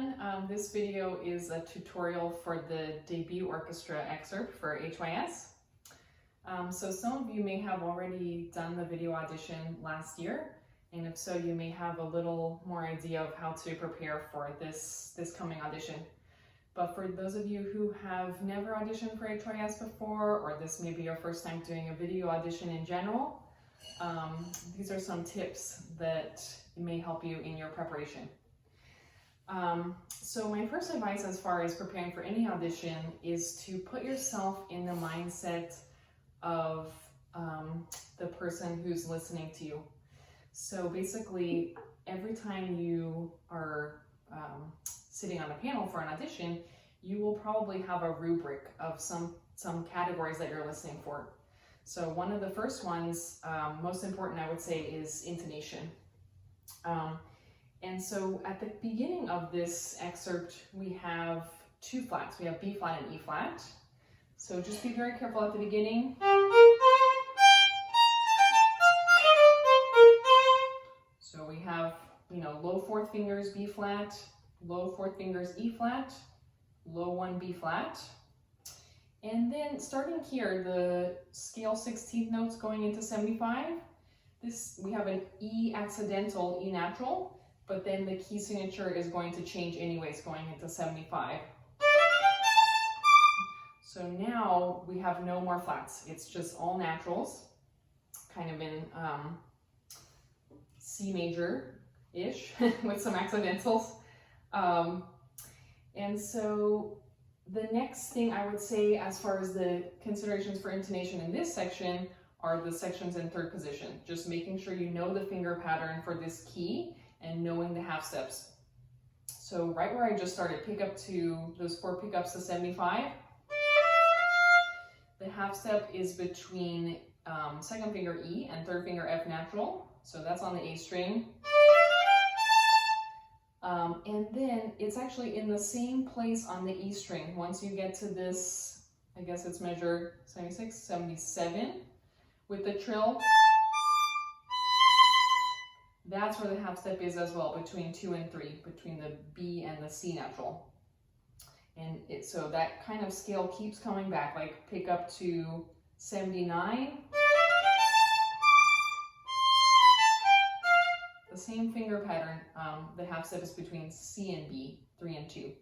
everyone. This video is a tutorial for the debut orchestra excerpt for HYS. So some of you may have already done the video audition last year, and if so, you may have a little more idea of how to prepare for this coming audition. But for those of you who have never auditioned for HYS before, or this may be your first time doing a video audition in general, these are some tips that may help you in your preparation. So my first advice as far as preparing for any audition is to put yourself in the mindset of the person who's listening to you. So basically, every time you are sitting on a panel for an audition, you will probably have a rubric of some categories that you're listening for. So one of the first ones, most important I would say, is intonation. And so at the beginning of this excerpt, we have two flats. We have B flat and E flat. So just be very careful at the beginning. So we have, low fourth fingers B flat, low fourth fingers E flat, low one B flat. And then starting here, the scale 16th notes going into 75. We have an E accidental, E natural, but then the key signature is going to change anyways, going into 75. So now we have no more flats. It's just all naturals, kind of in C major-ish with some accidentals. And so the next thing I would say as far as the considerations for intonation in this section are the sections in third position. Just making sure you know the finger pattern for this key and knowing the half steps. So right where I just started, pick up to those 4 pickups to 75. The half step is between second finger E and third finger F natural. So that's on the A string. And then it's actually in the same place on the E string. Once you get to this, I guess it's measure 76, 77 with the trill. That's where the half step is as well, between 2 and 3, between the B and the C natural. And so that kind of scale keeps coming back, like pick up to 79. The same finger pattern, the half step is between C and B, 3 and 2.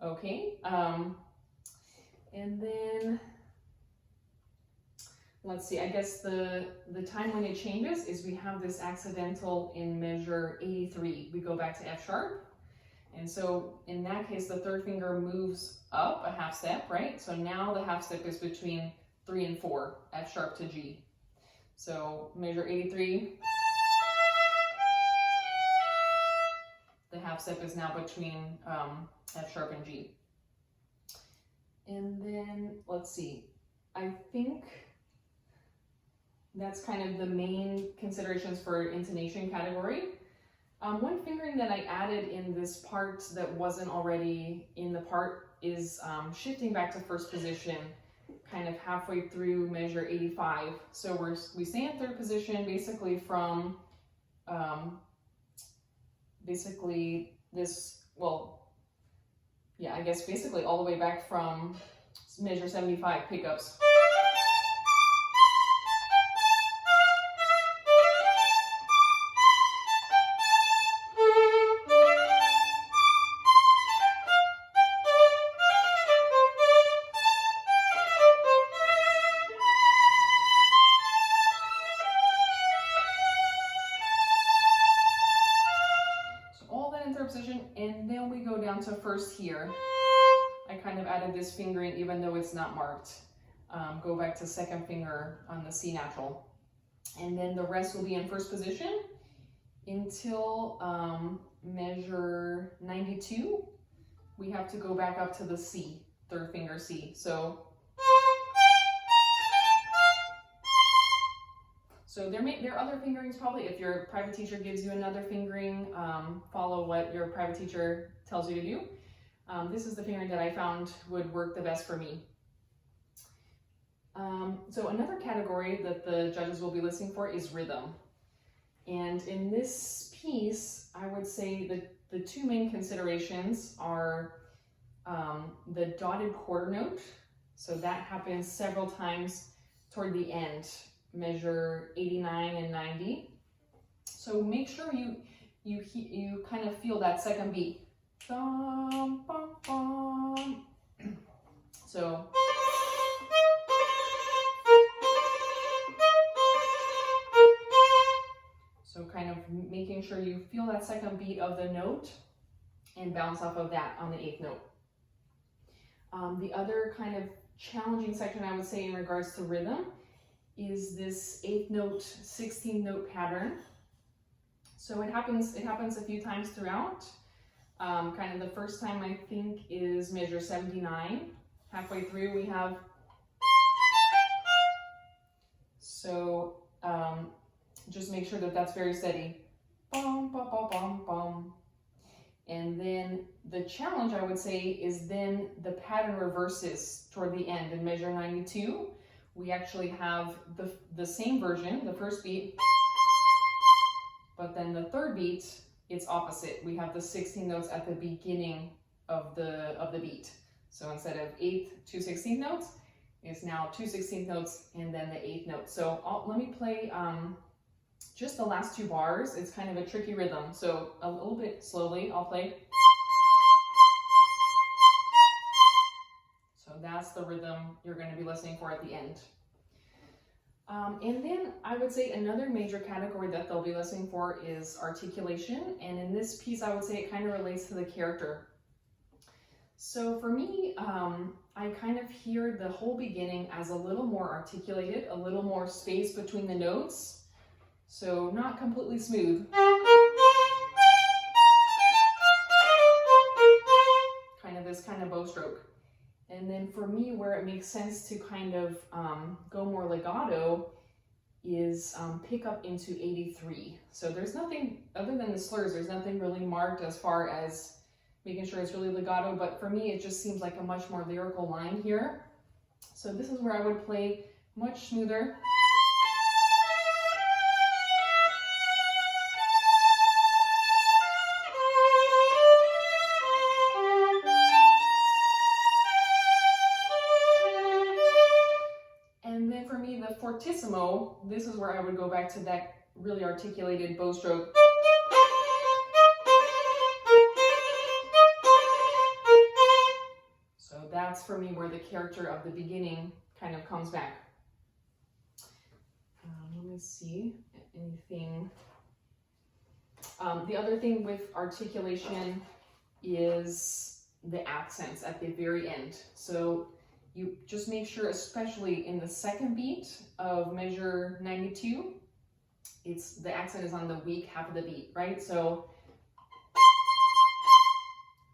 Okay, and then let's see, I guess the time when it changes is we have this accidental in measure 83. We go back to F sharp. And so in that case, the third finger moves up a half step, right? So now the half step is between 3 and 4, F sharp to G. So measure 83. The half step is now between F sharp and G. And then, let's see, I think that's kind of the main considerations for intonation category. One fingering that I added in this part that wasn't already in the part is shifting back to first position, kind of halfway through measure 85. So we stay in third position basically from basically all the way back from measure 75 pickups. Position, and then we go down to first here. I kind of added this fingering even though it's not marked. Go back to second finger on the C natural. And then the rest will be in first position until measure 92. We have to go back up to the C, third finger C. So there are other fingerings probably. If your private teacher gives you another fingering, follow what your private teacher tells you to do. This is the fingering that I found would work the best for me. So another category that the judges will be listening for is rhythm. And in this piece, I would say the the two main considerations are the dotted quarter note. So that happens several times toward the end, measure 89 and 90. So make sure you kind of feel that second beat. Bum, bum, bum. So kind of making sure you feel that second beat of the note and bounce off of that on the 8th note. The other kind of challenging section I would say in regards to rhythm is this 8th note, 16th note pattern. So it happens a few times throughout. Kind of the first time I think is measure 79. Halfway through we have, so just make sure that that's very steady. Bum, bum, bum, bum, bum. And then the challenge I would say is then the pattern reverses toward the end. In measure 92, we actually have the same version, the first beat, but then the third beat, it's opposite. We have the 16 notes at the beginning of the beat. So instead of 8th, 2 16th notes, it's now 2 16th notes and then the 8th note. So let me play just the last 2 bars. It's kind of a tricky rhythm. So a little bit slowly, I'll play. So that's the rhythm you're going to be listening for at the end. And then I would say another major category that they'll be listening for is articulation. And in this piece, I would say it kind of relates to the character. So for me, I kind of hear the whole beginning as a little more articulated, a little more space between the notes. So not completely smooth. Kind of this kind of bow stroke. And then for me, where it makes sense to kind of go more legato is pick up into 83. So there's nothing, other than the slurs, there's nothing really marked as far as making sure it's really legato, but for me, it just seems like a much more lyrical line here. So this is where I would play much smoother. And then for me, the fortissimo, this is where I would go back to that really articulated bow stroke. That's for me where the character of the beginning kind of comes back. Let me see, anything. The other thing with articulation is the accents at the very end. So you just make sure, especially in the second beat of measure 92, the accent is on the weak half of the beat, right? So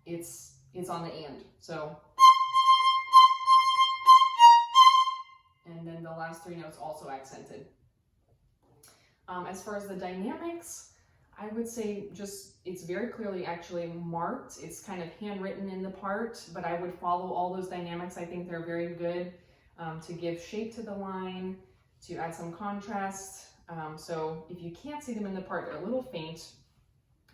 it's on the and. So. And then the last 3 notes also accented. As far as the dynamics, I would say it's very clearly actually marked. It's kind of handwritten in the part, but I would follow all those dynamics. I think they're very good to give shape to the line, to add some contrast. So if you can't see them in the part, they're a little faint,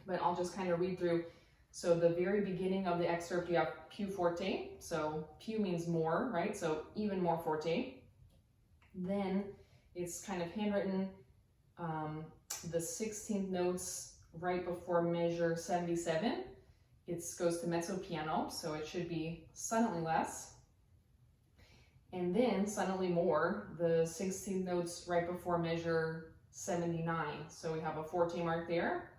but I'll just kind of read through. So the very beginning of the excerpt, you have più forte. So più means more, right? So even more forte. Then it's kind of handwritten, the 16th notes right before measure 77. It goes to mezzo piano, so it should be suddenly less. And then suddenly more, the 16th notes right before measure 79. So we have a forte mark there.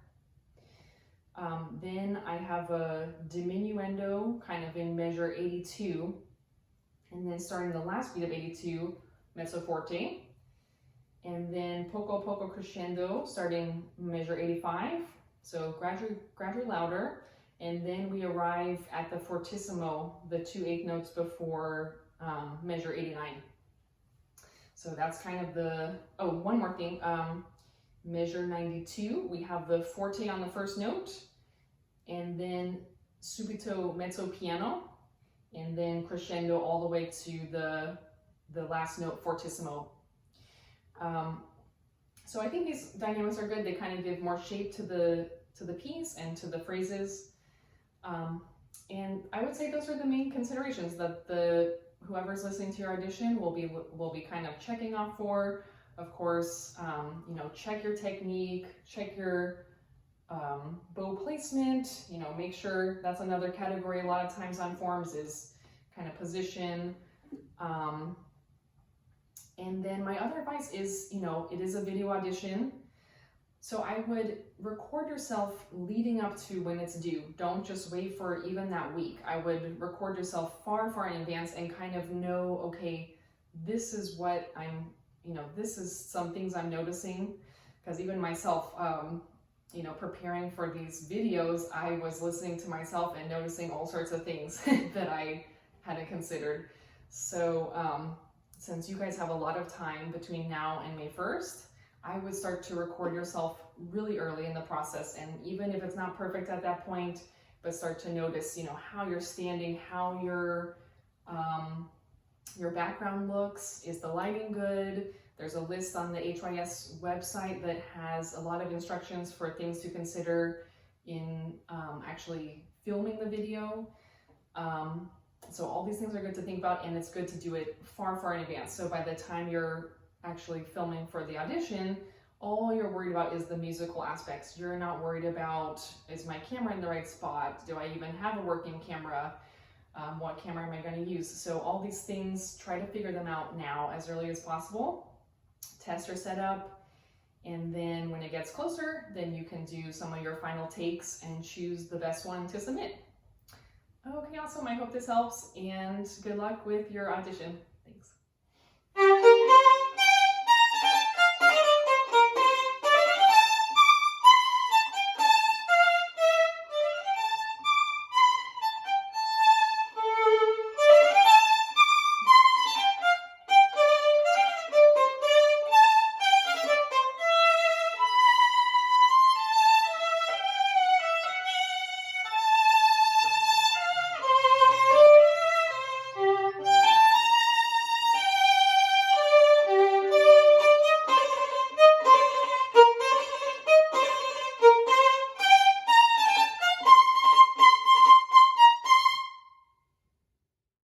Then I have a diminuendo kind of in measure 82. And then starting the last beat of 82, mezzo forte, and then poco poco crescendo starting measure 85, so gradually louder, and then we arrive at the fortissimo, the 2 8th notes before measure 89. So that's kind of the, oh, one more thing, measure 92, we have the forte on the first note, and then subito mezzo piano, and then crescendo all the way to the last note, fortissimo. So I think these dynamics are good. They kind of give more shape to the to the piece and to the phrases. And I would say those are the main considerations that whoever's listening to your audition will be kind of checking off for. Of course, you know, check your technique, check your bow placement, you know, make sure that's another category a lot of times on forms is kind of position. And then my other advice is, you know, it is a video audition. So I would record yourself leading up to when it's due. Don't just wait for even that week. I would record yourself far, far in advance and kind of know, okay, this is what I'm, you know, this is some things I'm noticing. Because even myself, you know, preparing for these videos, I was listening to myself and noticing all sorts of things that I hadn't considered. So since you guys have a lot of time between now and May 1st, I would start to record yourself really early in the process. And even if it's not perfect at that point, but start to notice, you know, how you're standing, how your background looks, is the lighting good? There's a list on the HYS website that has a lot of instructions for things to consider in actually filming the video. So all these things are good to think about, and it's good to do it far, far in advance. So by the time you're actually filming for the audition, all you're worried about is the musical aspects. You're not worried about, is my camera in the right spot? Do I even have a working camera? What camera am I going to use? So all these things, try to figure them out now as early as possible. Test your setup, and then when it gets closer, then you can do some of your final takes and choose the best one to submit. Okay, awesome. I hope this helps, and good luck with your audition.